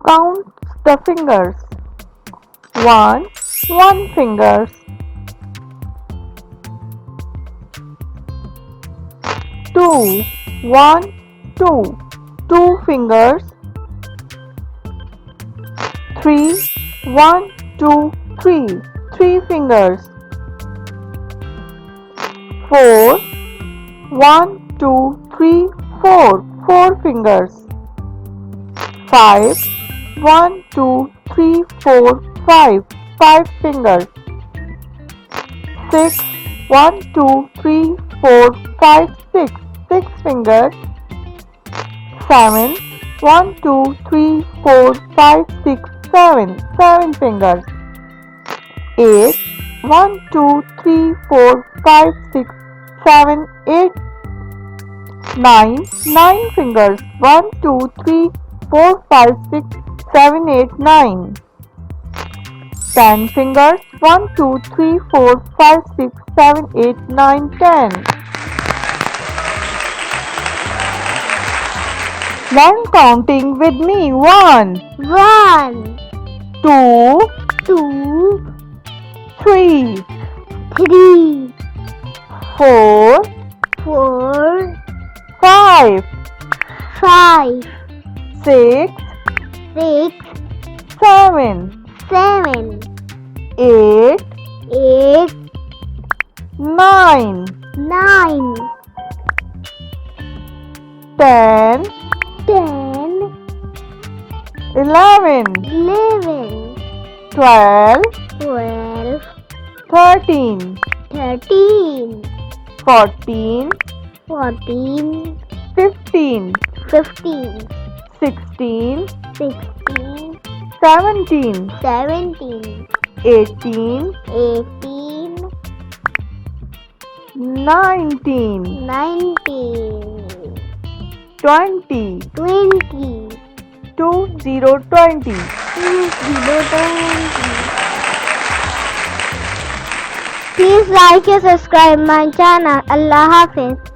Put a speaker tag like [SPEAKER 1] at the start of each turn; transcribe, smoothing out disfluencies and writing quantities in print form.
[SPEAKER 1] Count the fingers. 1 fingers. 2 2 fingers. 3 3 fingers. 4 4 fingers. 5 5 fingers. 6 6 fingers. 7 7 fingers. 8 7 9 fingers. 7 9 10 fingers. 7 10. Learn counting with me. 1 2 3 4 5 6 7 8 9 10 11 12 13 14 15 16 17 18 19 20 20.
[SPEAKER 2] Please like and subscribe my channel. Allah Hafiz.